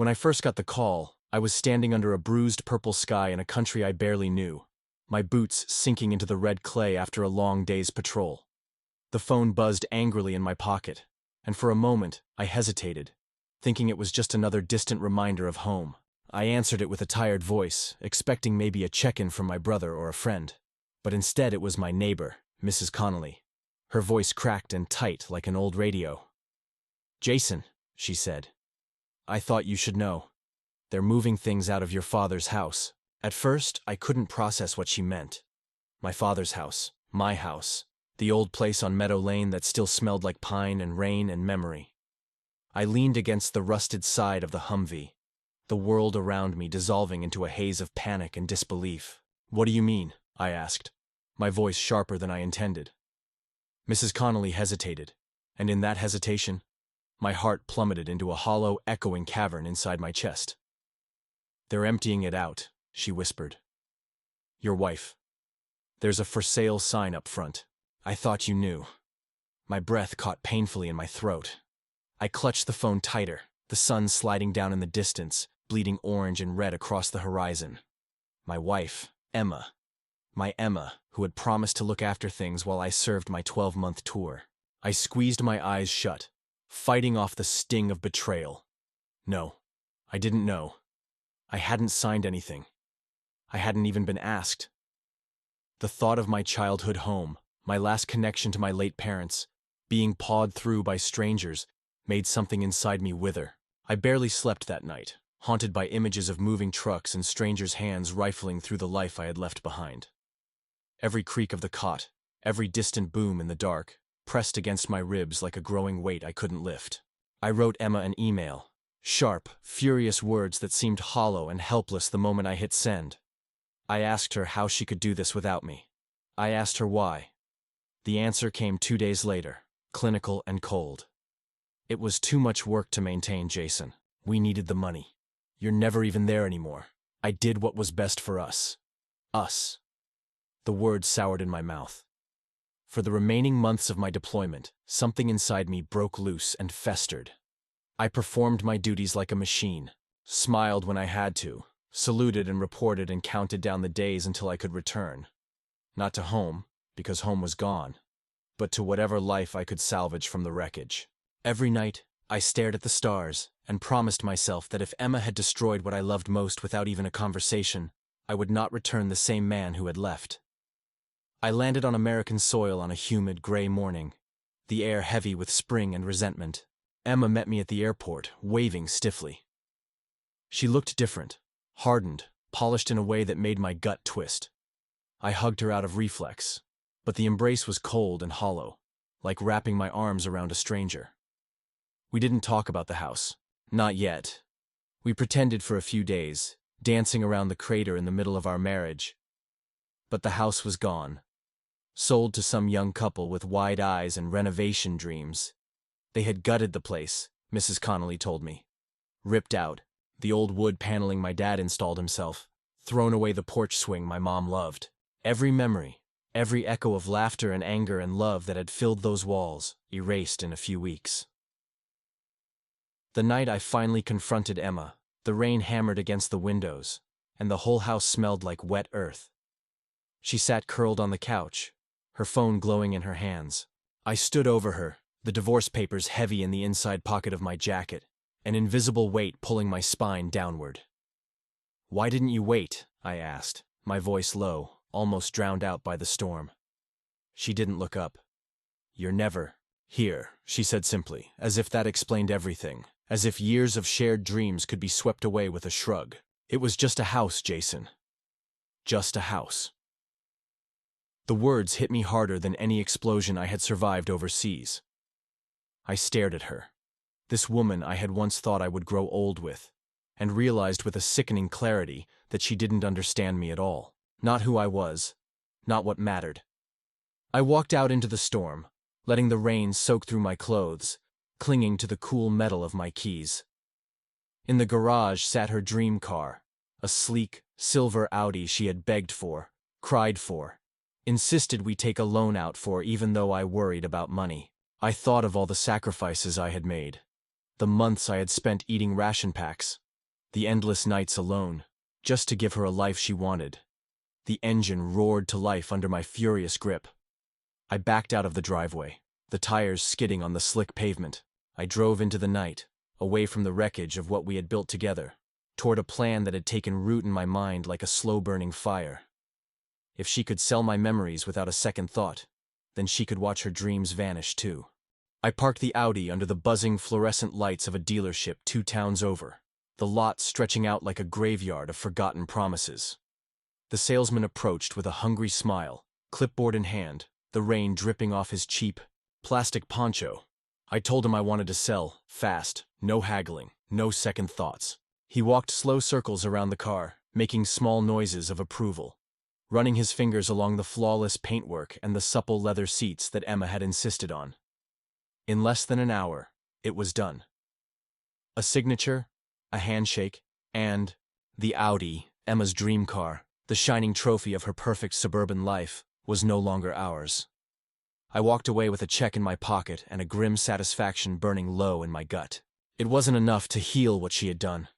When I first got the call, I was standing under a bruised purple sky in a country I barely knew, my boots sinking into the red clay after a long day's patrol. The phone buzzed angrily in my pocket, and for a moment I hesitated, thinking it was just another distant reminder of home. I answered it with a tired voice, expecting maybe a check-in from my brother or a friend. But instead it was my neighbor, Mrs. Connolly. Her voice cracked and tight like an old radio. "Jason," she said, "I thought you should know. They're moving things out of your father's house." At first, I couldn't process what she meant. My father's house, my house, the old place on Meadow Lane that still smelled like pine and rain and memory. I leaned against the rusted side of the Humvee, the world around me dissolving into a haze of panic and disbelief. "What do you mean?" I asked, my voice sharper than I intended. Mrs. Connolly hesitated, and in that hesitation, my heart plummeted into a hollow, echoing cavern inside my chest. "They're emptying it out," she whispered. "Your wife. There's a for sale sign up front. I thought you knew." My breath caught painfully in my throat. I clutched the phone tighter, the sun sliding down in the distance, bleeding orange and red across the horizon. My wife, Emma. My Emma, who had promised to look after things while I served my 12-month tour. I squeezed my eyes shut, fighting off the sting of betrayal. No, I didn't know. I hadn't signed anything. I hadn't even been asked. The thought of my childhood home, my last connection to my late parents, being pawed through by strangers, made something inside me wither. I barely slept that night, haunted by images of moving trucks and strangers' hands rifling through the life I had left behind. Every creak of the cot, every distant boom in the dark, pressed against my ribs like a growing weight I couldn't lift. I wrote Emma an email, sharp, furious words that seemed hollow and helpless the moment I hit send. I asked her how she could do this without me. I asked her why. The answer came 2 days later, clinical and cold. "It was too much work to maintain, Jason. We needed the money. You're never even there anymore. I did what was best for us." Us. The word soured in my mouth. For the remaining months of my deployment, something inside me broke loose and festered. I performed my duties like a machine, smiled when I had to, saluted and reported and counted down the days until I could return. Not to home, because home was gone, but to whatever life I could salvage from the wreckage. Every night, I stared at the stars and promised myself that if Emma had destroyed what I loved most without even a conversation, I would not return the same man who had left. I landed on American soil on a humid, gray morning, the air heavy with spring and resentment. Emma met me at the airport, waving stiffly. She looked different, hardened, polished in a way that made my gut twist. I hugged her out of reflex, but the embrace was cold and hollow, like wrapping my arms around a stranger. We didn't talk about the house. Not yet. We pretended for a few days, dancing around the crater in the middle of our marriage. But the house was gone. Sold to some young couple with wide eyes and renovation dreams. They had gutted the place, Mrs. Connolly told me. Ripped out, the old wood paneling my dad installed himself. Thrown away the porch swing my mom loved. Every memory, every echo of laughter and anger and love that had filled those walls, erased in a few weeks. The night I finally confronted Emma, the rain hammered against the windows, and the whole house smelled like wet earth. She sat curled on the couch, her phone glowing in her hands. I stood over her, the divorce papers heavy in the inside pocket of my jacket, an invisible weight pulling my spine downward. "Why didn't you wait?" I asked, my voice low, almost drowned out by the storm. She didn't look up. "You're never here," she said simply, as if that explained everything, as if years of shared dreams could be swept away with a shrug. "It was just a house, Jason. Just a house." The words hit me harder than any explosion I had survived overseas. I stared at her, this woman I had once thought I would grow old with, and realized with a sickening clarity that she didn't understand me at all. Not who I was, not what mattered. I walked out into the storm, letting the rain soak through my clothes, clinging to the cool metal of my keys. In the garage sat her dream car, a sleek, silver Audi she had begged for, cried for, insisted we take a loan out for even though I worried about money. I thought of all the sacrifices I had made, the months I had spent eating ration packs, The endless nights alone, just to give her a life she wanted. The engine roared to life under my furious grip. I backed out of the driveway, the tires skidding on the slick pavement. I drove into the night, away from the wreckage of what we had built together, toward a plan that had taken root in my mind like a slow-burning fire. If she could sell my memories without a second thought, then she could watch her dreams vanish too. I parked the Audi under the buzzing fluorescent lights of a dealership 2 towns over, the lot stretching out like a graveyard of forgotten promises. The salesman approached with a hungry smile, clipboard in hand, the rain dripping off his cheap, plastic poncho. I told him I wanted to sell, fast, no haggling, no second thoughts. He walked slow circles around the car, making small noises of approval, running his fingers along the flawless paintwork and the supple leather seats that Emma had insisted on. In less than an hour, it was done. A signature, a handshake, and the Audi, Emma's dream car, the shining trophy of her perfect suburban life, was no longer ours. I walked away with a check in my pocket and a grim satisfaction burning low in my gut. It wasn't enough to heal what she had done.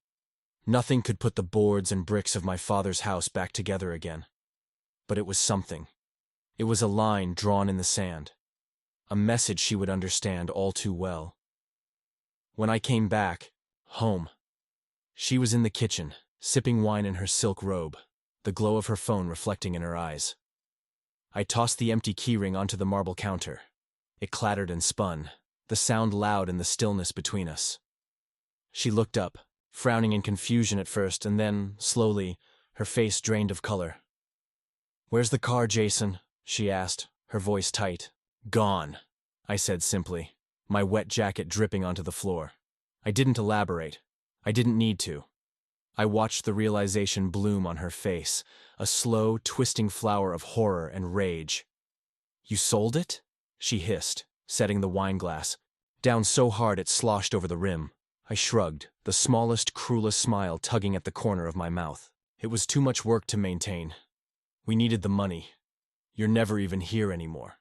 Nothing could put the boards and bricks of my father's house back together again. But it was something. It was a line drawn in the sand. A message she would understand all too well. When I came back, home, she was in the kitchen, sipping wine in her silk robe, the glow of her phone reflecting in her eyes. I tossed the empty keyring onto the marble counter. It clattered and spun, the sound loud in the stillness between us. She looked up, frowning in confusion at first, and then, slowly, her face drained of color. "Where's the car, Jason?" she asked, her voice tight. "Gone," I said simply, my wet jacket dripping onto the floor. I didn't elaborate. I didn't need to. I watched the realization bloom on her face, a slow, twisting flower of horror and rage. "You sold it?" she hissed, setting the wine glass, down so hard it sloshed over the rim. I shrugged, the smallest, cruelest smile tugging at the corner of my mouth. It was too much work to maintain. We needed the money. You're never even here anymore.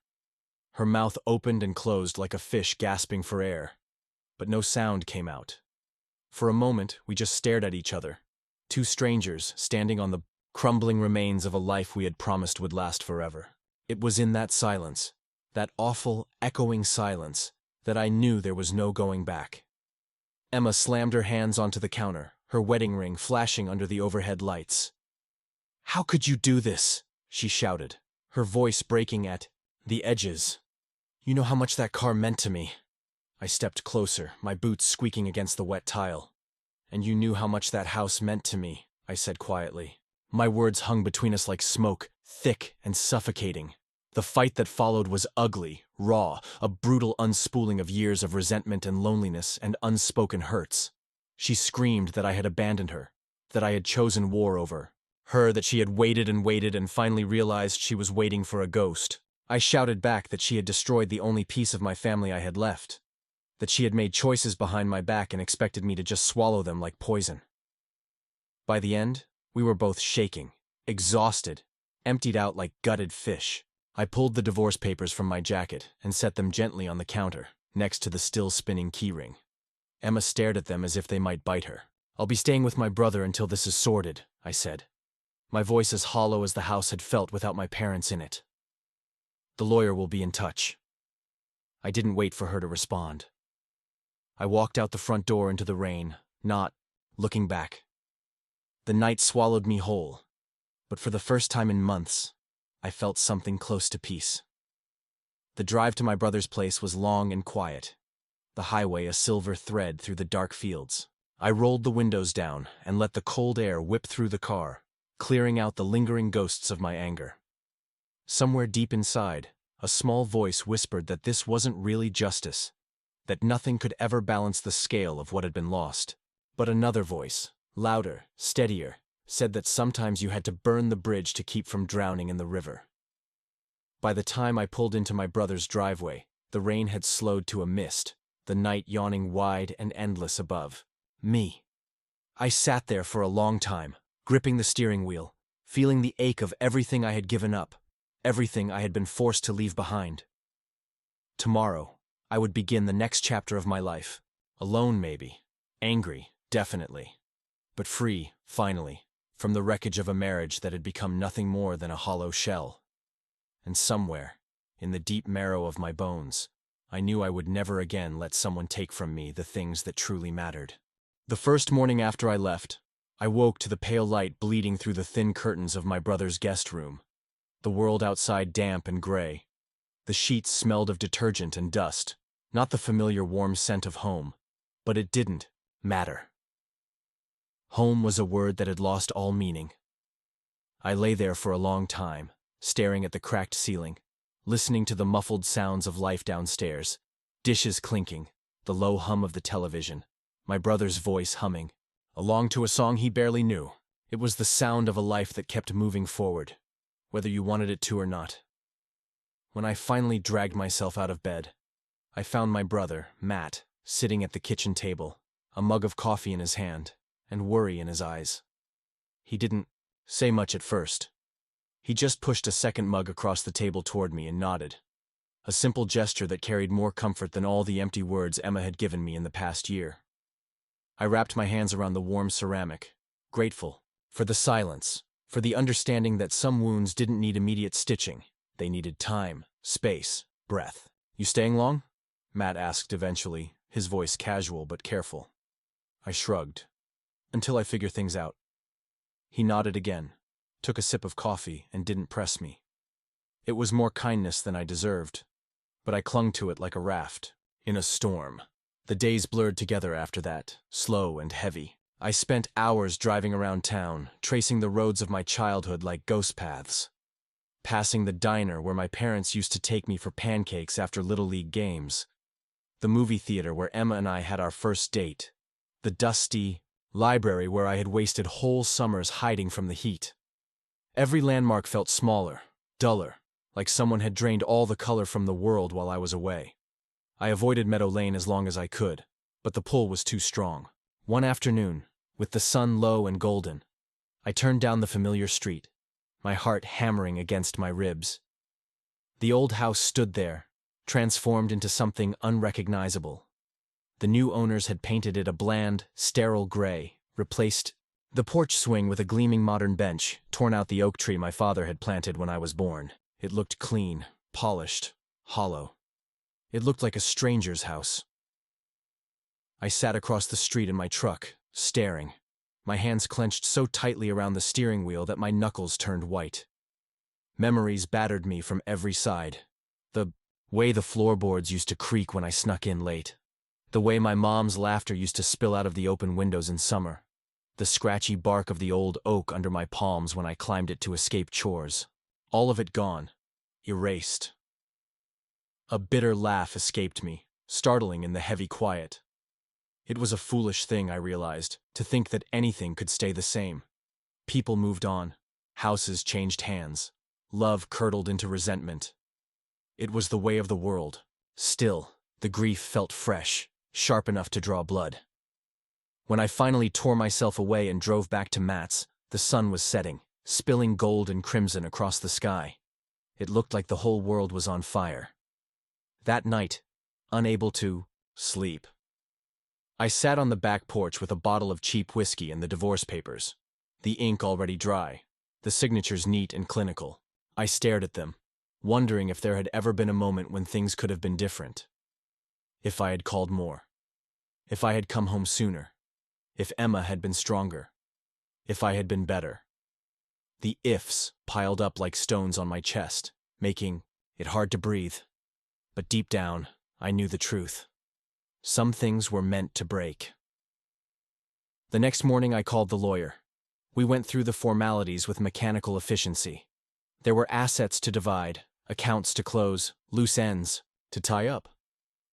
Her mouth opened and closed like a fish gasping for air, but no sound came out. For a moment, we just stared at each other, 2 strangers standing on the crumbling remains of a life we had promised would last forever. It was in that silence, that awful, echoing silence, that I knew there was no going back. Emma slammed her hands onto the counter, her wedding ring flashing under the overhead lights. "How could you do this?" she shouted, her voice breaking at the edges. "You know how much that car meant to me." I stepped closer, my boots squeaking against the wet tile. "And you knew how much that house meant to me," I said quietly. My words hung between us like smoke, thick and suffocating. The fight that followed was ugly, raw, a brutal unspooling of years of resentment and loneliness and unspoken hurts. She screamed that I had abandoned her, that I had chosen war over her, that she had waited and finally realized she was waiting for a ghost. I shouted back that she had destroyed the only piece of my family I had left, that she had made choices behind my back and expected me to just swallow them like poison. By the end, we were both shaking, exhausted, emptied out like gutted fish. I pulled the divorce papers from my jacket and set them gently on the counter, next to the still-spinning keyring. Emma stared at them as if they might bite her. "I'll be staying with my brother until this is sorted," I said, my voice as hollow as the house had felt without my parents in it. "The lawyer will be in touch." I didn't wait for her to respond. I walked out the front door into the rain, not looking back. The night swallowed me whole, but for the first time in months, I felt something close to peace. The drive to my brother's place was long and quiet, the highway a silver thread through the dark fields. I rolled the windows down and let the cold air whip through the car, clearing out the lingering ghosts of my anger. Somewhere deep inside, a small voice whispered that this wasn't really justice, that nothing could ever balance the scale of what had been lost. But another voice, louder, steadier, said that sometimes you had to burn the bridge to keep from drowning in the river. By the time I pulled into my brother's driveway, the rain had slowed to a mist, the night yawning wide and endless above me. I sat there for a long time, gripping the steering wheel, feeling the ache of everything I had given up, everything I had been forced to leave behind. Tomorrow, I would begin the next chapter of my life. Alone, maybe. Angry, definitely. but free, finally, from the wreckage of a marriage that had become nothing more than a hollow shell. And somewhere, in the deep marrow of my bones, I knew I would never again let someone take from me the things that truly mattered. The first morning after I left, I woke to the pale light bleeding through the thin curtains of my brother's guest room. The world outside damp and gray. The sheets smelled of detergent and dust, not the familiar warm scent of home, but it didn't matter. Home was a word that had lost all meaning. I lay there for a long time, staring at the cracked ceiling, listening to the muffled sounds of life downstairs, dishes clinking, the low hum of the television, my brother's voice humming, along to a song he barely knew. It was the sound of a life that kept moving forward, whether you wanted it to or not. When I finally dragged myself out of bed, I found my brother, Matt, sitting at the kitchen table, a mug of coffee in his hand, and worry in his eyes. He didn't say much at first. He just pushed a second mug across the table toward me and nodded. A simple gesture that carried more comfort than all the empty words Emma had given me in the past year. I wrapped my hands around the warm ceramic, grateful for the silence, for the understanding that some wounds didn't need immediate stitching. They needed time, space, breath. "You staying long?" Matt asked eventually, his voice casual but careful. I shrugged. "Until I figure things out." He nodded again, took a sip of coffee, and didn't press me. It was more kindness than I deserved, but I clung to it like a raft, in a storm. The days blurred together after that, slow and heavy. I spent hours driving around town, tracing the roads of my childhood like ghost paths. Passing the diner where my parents used to take me for pancakes after Little League games. The movie theater where Emma and I had our first date. The dusty library where I had wasted whole summers hiding from the heat. Every landmark felt smaller, duller, like someone had drained all the color from the world while I was away. I avoided Meadow Lane as long as I could, but the pull was too strong. One afternoon, with the sun low and golden, I turned down the familiar street, my heart hammering against my ribs. The old house stood there, transformed into something unrecognizable. The new owners had painted it a bland, sterile gray, replaced the porch swing with a gleaming modern bench, torn out the oak tree my father had planted when I was born. It looked clean, polished, hollow. It looked like a stranger's house. I sat across the street in my truck, staring, my hands clenched so tightly around the steering wheel that my knuckles turned white. Memories battered me from every side. The way the floorboards used to creak when I snuck in late. The way my mom's laughter used to spill out of the open windows in summer. The scratchy bark of the old oak under my palms when I climbed it to escape chores. All of it gone. Erased. A bitter laugh escaped me, startling in the heavy quiet. It was a foolish thing, I realized, to think that anything could stay the same. People moved on. Houses changed hands. Love curdled into resentment. It was the way of the world. Still, the grief felt fresh, sharp enough to draw blood. When I finally tore myself away and drove back to Matt's, the sun was setting, spilling gold and crimson across the sky. It looked like the whole world was on fire. That night, unable to sleep, I sat on the back porch with a bottle of cheap whiskey and the divorce papers. The ink already dry, the signatures neat and clinical. I stared at them, wondering if there had ever been a moment when things could have been different. If I had called more. If I had come home sooner. If Emma had been stronger. If I had been better. The ifs piled up like stones on my chest, making it hard to breathe. But deep down, I knew the truth. Some things were meant to break. The next morning I called the lawyer. We went through the formalities with mechanical efficiency. There were assets to divide, accounts to close, loose ends to tie up.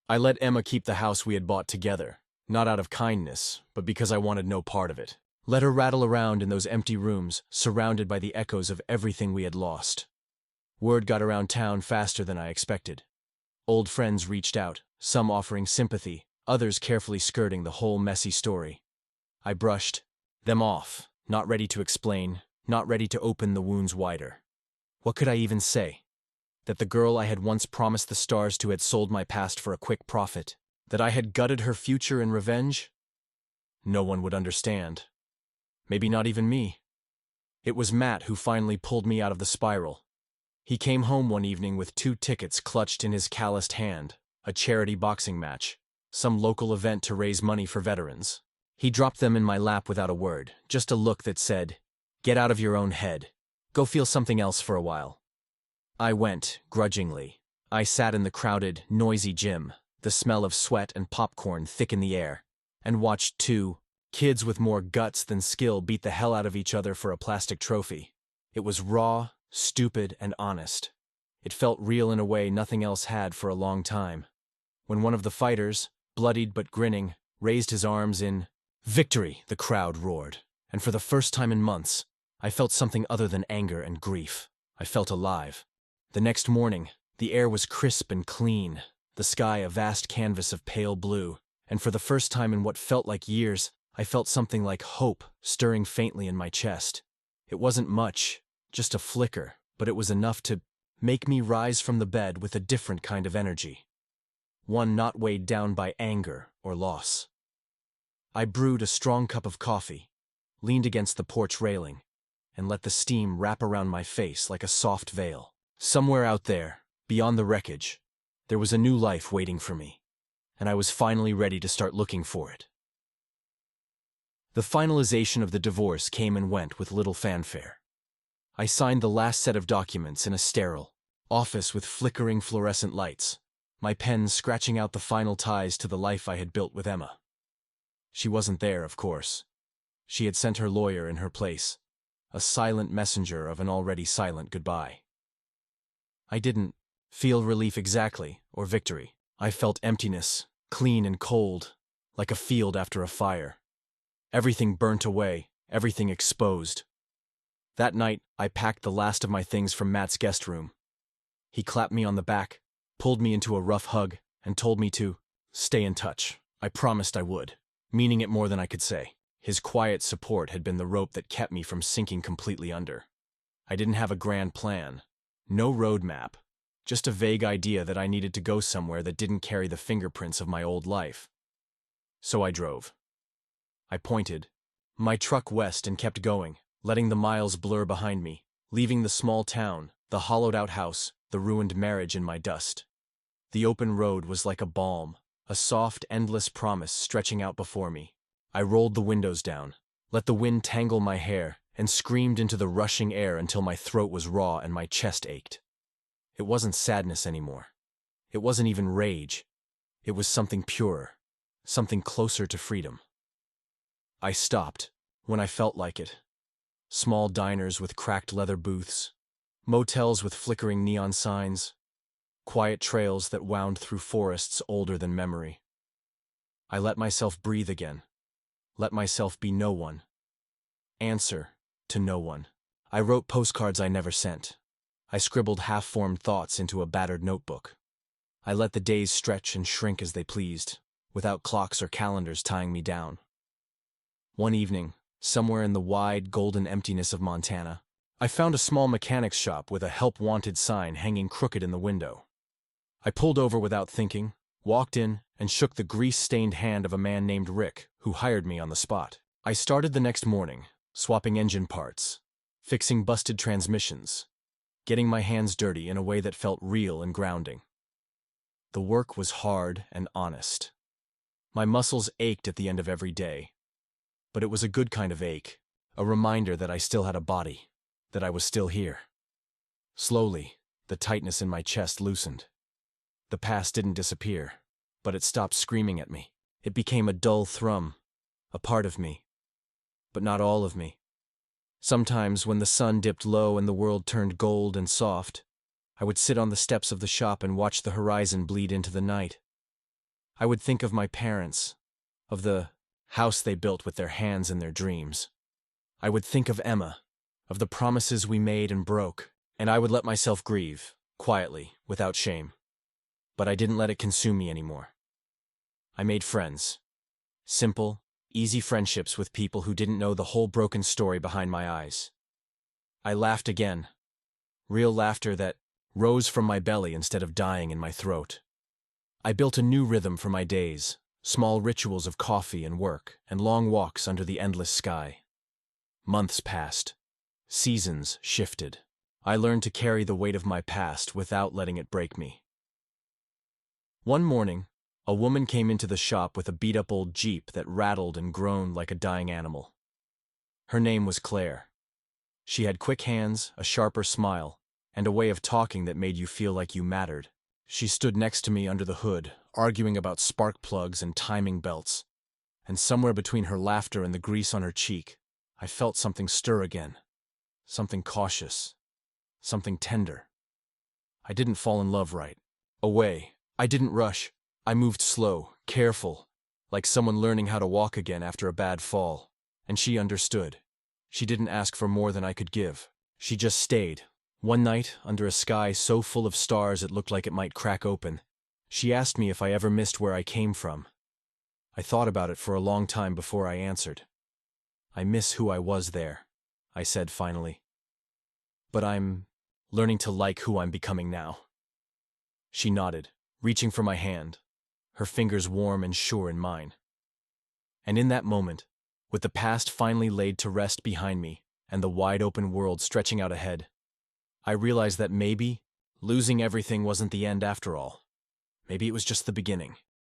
I let Emma keep the house we had bought together, not out of kindness, but because I wanted no part of it. Let her rattle around in those empty rooms, surrounded by the echoes of everything we had lost. Word got around town faster than I expected. Old friends reached out, some offering sympathy, others carefully skirting the whole messy story. I brushed them off, not ready to explain, not ready to open the wounds wider. What could I even say? That the girl I had once promised the stars to had sold my past for a quick profit? That I had gutted her future in revenge? No one would understand. Maybe not even me. It was Matt who finally pulled me out of the spiral. He came home one evening with 2 tickets clutched in his calloused hand, a charity boxing match, some local event to raise money for veterans. He dropped them in my lap without a word, just a look that said, "Get out of your own head. Go feel something else for a while." I went, grudgingly. I sat in the crowded, noisy gym, the smell of sweat and popcorn thick in the air, and watched 2 kids with more guts than skill beat the hell out of each other for a plastic trophy. It was raw, stupid, and honest. It felt real in a way nothing else had for a long time. When one of the fighters, bloodied but grinning, raised his arms in victory, the crowd roared. And for the first time in months, I felt something other than anger and grief. I felt alive. The next morning, the air was crisp and clean, the sky a vast canvas of pale blue, and for the first time in what felt like years, I felt something like hope stirring faintly in my chest. It wasn't much, just a flicker, but it was enough to make me rise from the bed with a different kind of energy. One not weighed down by anger or loss. I brewed a strong cup of coffee, leaned against the porch railing, and let the steam wrap around my face like a soft veil. Somewhere out there, beyond the wreckage, there was a new life waiting for me, and I was finally ready to start looking for it. The finalization of the divorce came and went with little fanfare. I signed the last set of documents in a sterile office with flickering fluorescent lights, my pen scratching out the final ties to the life I had built with Emma. She wasn't there, of course. She had sent her lawyer in her place, a silent messenger of an already silent goodbye. I didn't feel relief exactly, or victory. I felt emptiness, clean and cold, like a field after a fire. Everything burnt away, everything exposed. That night, I packed the last of my things from Matt's guest room. He clapped me on the back, pulled me into a rough hug, and told me to stay in touch. I promised I would, meaning it more than I could say. His quiet support had been the rope that kept me from sinking completely under. I didn't have a grand plan, no roadmap, just a vague idea that I needed to go somewhere that didn't carry the fingerprints of my old life. So I drove. I pointed my truck west and kept going, letting the miles blur behind me, leaving the small town, the hollowed-out house, the ruined marriage in my dust. The open road was like a balm, a soft, endless promise stretching out before me. I rolled the windows down, let the wind tangle my hair, and screamed into the rushing air until my throat was raw and my chest ached. It wasn't sadness anymore. It wasn't even rage. It was something purer, something closer to freedom. I stopped when I felt like it. Small diners with cracked leather booths, motels with flickering neon signs, quiet trails that wound through forests older than memory. I let myself breathe again. Let myself be no one. Answer to no one. I wrote postcards I never sent. I scribbled half-formed thoughts into a battered notebook. I let the days stretch and shrink as they pleased, without clocks or calendars tying me down. One evening, somewhere in the wide, golden emptiness of Montana, I found a small mechanic's shop with a help wanted sign hanging crooked in the window. I pulled over without thinking, walked in, and shook the grease-stained hand of a man named Rick, who hired me on the spot. I started the next morning, swapping engine parts, fixing busted transmissions, getting my hands dirty in a way that felt real and grounding. The work was hard and honest. My muscles ached at the end of every day, but it was a good kind of ache, a reminder that I still had a body, that I was still here. Slowly, the tightness in my chest loosened. The past didn't disappear, but it stopped screaming at me. It became a dull thrum, a part of me, but not all of me. Sometimes, when the sun dipped low and the world turned gold and soft, I would sit on the steps of the shop and watch the horizon bleed into the night. I would think of my parents, of the house they built with their hands and their dreams. I would think of Emma, of the promises we made and broke, and I would let myself grieve, quietly, without shame. But I didn't let it consume me anymore. I made friends. Simple, easy friendships with people who didn't know the whole broken story behind my eyes. I laughed again. Real laughter that rose from my belly instead of dying in my throat. I built a new rhythm for my days, small rituals of coffee and work, and long walks under the endless sky. Months passed. Seasons shifted. I learned to carry the weight of my past without letting it break me. One morning, a woman came into the shop with a beat-up old Jeep that rattled and groaned like a dying animal. Her name was Claire. She had quick hands, a sharper smile, and a way of talking that made you feel like you mattered. She stood next to me under the hood, arguing about spark plugs and timing belts. And somewhere between her laughter and the grease on her cheek, I felt something stir again. Something cautious. Something tender. I didn't fall in love right away. I didn't rush. I moved slow, careful, like someone learning how to walk again after a bad fall. And she understood. She didn't ask for more than I could give. She just stayed. One night, under a sky so full of stars it looked like it might crack open, she asked me if I ever missed where I came from. I thought about it for a long time before I answered. I miss who I was there, I said finally. But I'm learning to like who I'm becoming now. She nodded, reaching for my hand, her fingers warm and sure in mine. And in that moment, with the past finally laid to rest behind me and the wide-open world stretching out ahead, I realized that maybe losing everything wasn't the end after all. Maybe it was just the beginning.